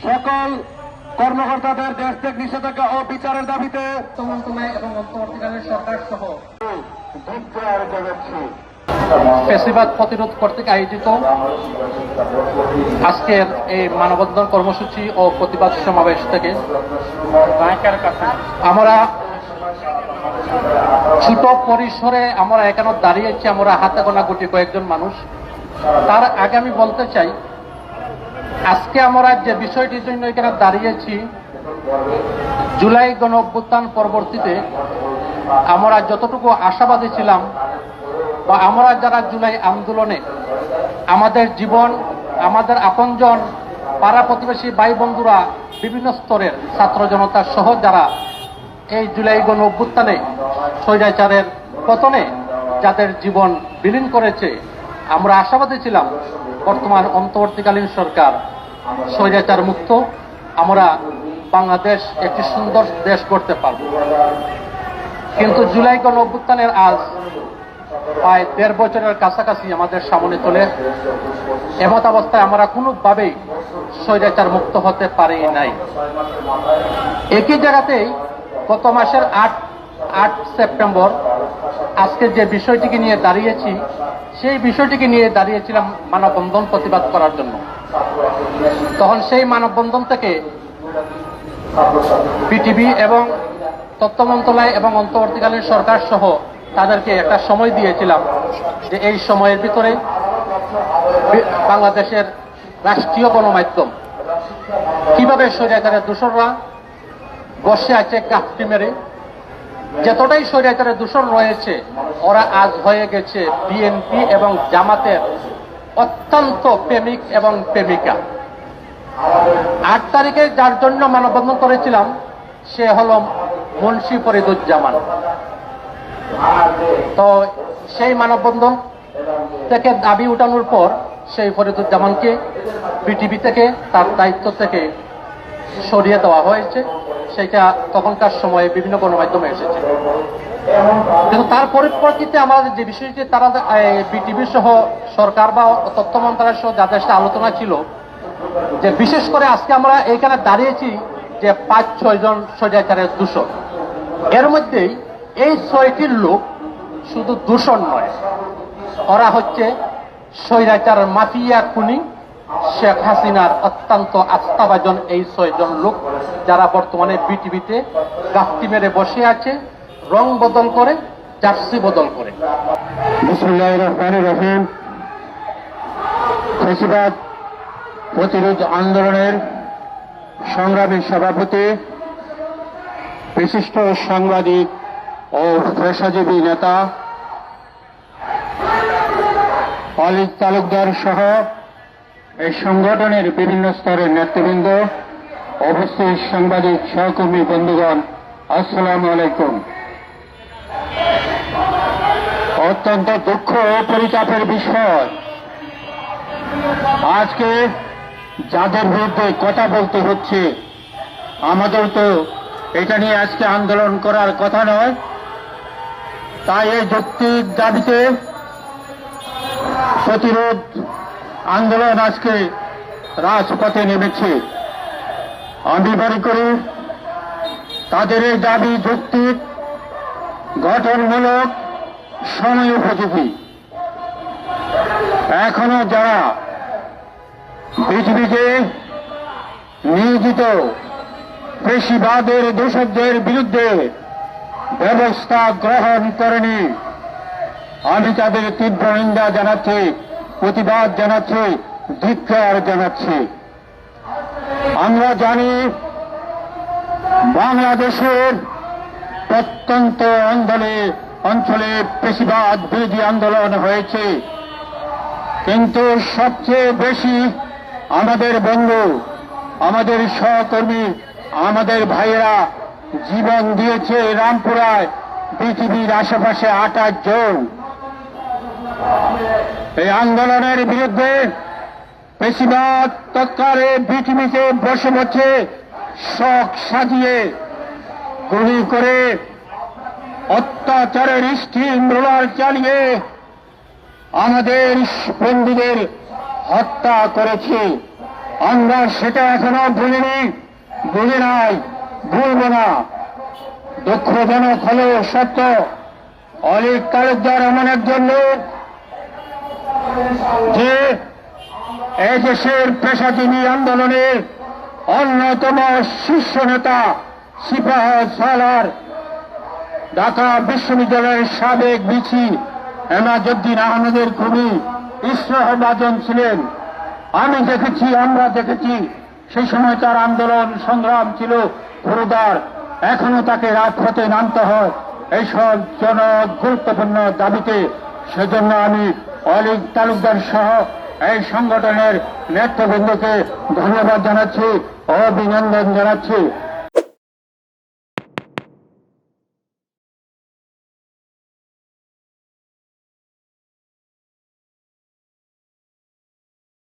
সকল কর্মকর্তাদের দেশ থেকে নিষেধাজ্ঞা ও বিচারের দাবিতে মন্ত্রণালয় এবং অন্তর্বর্তীকালীন সরকার সহ ধিক্কার জানাচ্ছি। ফ্যাসিবাদ প্রতিরোধ কর্তৃক আয়োজিত আজকের এই মানববন্ধন কর্মসূচি ও প্রতিবাদ সমাবেশ থেকে আমরা ছোট পরিসরে আমরা এখানে দাঁড়িয়েছি, আমরা হাতে গোনা গুটি কয়েকজন মানুষ। তার আগে আমি বলতে চাই, আজকে আমরা যে বিষয়টির জন্য এখানে দাঁড়িয়েছি, জুলাই গণ অভ্যুত্থান পরবর্তীতে আমরা যতটুকু আশাবাদী ছিলাম বা আমরা যারা জুলাই আন্দোলনে আমাদের জীবন, আমাদের আপনজন, পাড়া প্রতিবেশী ভাই বন্ধুরা, বিভিন্ন স্তরের ছাত্র জনতা সহ যারা এই জুলাই গণ অভ্যুত্থানে স্বৈরাচারের পতনে যাদের জীবন বিলীন করেছে, আমরা আশাবাদী ছিলাম বর্তমান অন্তর্বর্তীকালীন সরকার স্বৈরাচার মুক্ত আমরা বাংলাদেশ একটি সুন্দর দেশ করতে পারব। কিন্তু জুলাই গণ অভ্যুত্থানের আজ প্রায় ১.৫ বছরের কাছাকাছি আমাদের সামনে চলে, এমত অবস্থায় আমরা কোনোভাবেই স্বৈরাচার মুক্ত হতে পারি নাই। একই জায়গাতেই গত মাসের ৮ সেপ্টেম্বর আজকে যে বিষয়টিকে নিয়ে দাঁড়িয়েছি, সেই বিষয়টিকে নিয়ে দাঁড়িয়েছিলাম মানববন্ধন প্রতিবাদ করার জন্য। তখন সেই মানববন্ধন থেকে পিটিভি এবং তথ্য মন্ত্রণালয় এবং অন্তর্বর্তীকালীন সরকার সহ তাদেরকে একটা সময় দিয়েছিলাম যে এই সময়ের ভিতরে বাংলাদেশের রাষ্ট্রীয় গণমাধ্যম কিভাবে স্বৈরাচারের দোসররা বসে আছে কাফটি মেরে, যতটাই স্বৈরাচারের দোসর রয়েছে ওরা আজ হয়ে গেছে বিএনপি এবং জামাতের অত্যন্ত প্রেমিক এবং প্রেমিকা। ৮ তারিখে যার জন্য মানববন্ধন করেছিলাম সে হল মুন্সি ফরিদুজ্জামান। তো সেই মানববন্ধন থেকে দাবি উঠানোর পর সেই ফরিদুজ্জামানকে বিটিভি থেকে তার দায়িত্ব থেকে সরিয়ে দেওয়া হয়েছে। সেটা তখনকার সময়ে বিভিন্ন গণমাধ্যমে এসেছে। কিন্তু তার পরিপ্রেক্ষিতে আমাদের যে বিষয়টি তারা বিটিভি সহ সরকার বা তথ্য মন্ত্রণালয় সহ যাদের সাথে আলোচনা ছিল, যে বিশেষ করে আজকে আমরা এইখানে দাঁড়িয়েছি যে ৫-৬ জন স্বৈরাচারের দূষণ, এর মধ্যেই এই ৬টি লোক শুধু দূষণ নয়, ওরা হচ্ছে স্বৈরাচার মাফিয়া খুনি শেখ হাসিনার অত্যন্ত আস্থাভাজন এই ৬ জন লোক, যারা বর্তমানে বিটিভিতে গাফটি মেরে বসে আছে, রং বদল করে, জার্সি বদল করে। বিসমিল্লাহির রহমানির রহিম। ফ্যাসিবাদ প্রতিরোধ আন্দোলনের সংগ্রামী সভাপতি, বিশিষ্ট সাংবাদিক ও পেশাজীবী নেতা অলিদ তালুকদার সহ এই সংগঠনের বিভিন্ন স্তরের নেতৃবৃন্দ, উপস্থিত সাংবাদিক সহকর্মী বন্ধুগণ, আসসালামু আলাইকুম। অত্যন্ত দুঃখ ও পরিতাপের বিষয়, আজকে যাদের বিরুদ্ধে কথা বলতে হচ্ছে, আমাদের তো এটা নিয়ে আজকে আন্দোলন করার কথা নয়। তাই এই যৌক্তিক দাবিতে প্রতিরোধ আন্দোলন আজকে রাজপথে নেমেছে। আমি মনে করি তাদের এই দাবি যৌক্তিক, গঠনমূলক, সময় উপযোগী। এখনো যারা পৃথিবীতে নিয়োজিত পেশিবাদের দোষকদের বিরুদ্ধে ব্যবস্থা গ্রহণ করেনি, আমি তাদের তীব্র নিন্দা জানাচ্ছি, প্রতিবাদ জানাচ্ছি, ধিক্কার জানাচ্ছি। আমরা জানি বাংলাদেশের প্রত্যন্ত অঞ্চলে পেশিবাদ বিরোধী আন্দোলন হয়েছে, কিন্তু সবচেয়ে বেশি আমাদের বন্ধু, আমাদের সহকর্মী, আমাদের ভাইয়েরা জীবন দিয়েছে রামপুরায়, পৃথিবীর আশেপাশে 28 জন। এই আন্দোলনের বিরুদ্ধে পেশিবাদ তৎকালে পৃথিবীতে বসে বসে শখ সাজিয়ে গুলি করে অত্যাচারের স্টিম রোলার চালিয়ে আমাদের বন্ধুদের হত্যা করেছে। আমরা সেটা এখনো ভুলিনি, ভুলি নাই, ভুলব না। দুঃখজনক হলেও সত্য, অলিক তালুকদার এমন একজন লোক যে এই দেশের পেশাজীবী আন্দোলনের অন্যতম শীর্ষ নেতা সিপাহ সালার, ঢাকা বিশ্ববিদ্যালয়ের সাবেক ভিসি এমাজউদ্দিন আহমেদের খুবই স্নেহভাজন ছিলেন। আমি দেখেছি, আমরা দেখেছি, সেই সময় তার আন্দোলন সংগ্রাম ছিল ঘোরদার। এখনো তাকে রাজপথে নামতে হয় এইসব জন গুরুত্বপূর্ণ দাবিতে। সেজন্য আমি অলিক তালুকদার সহ এই সংগঠনের নেতৃবৃন্দকে ধন্যবাদ জানাচ্ছি, অভিনন্দন জানাচ্ছি।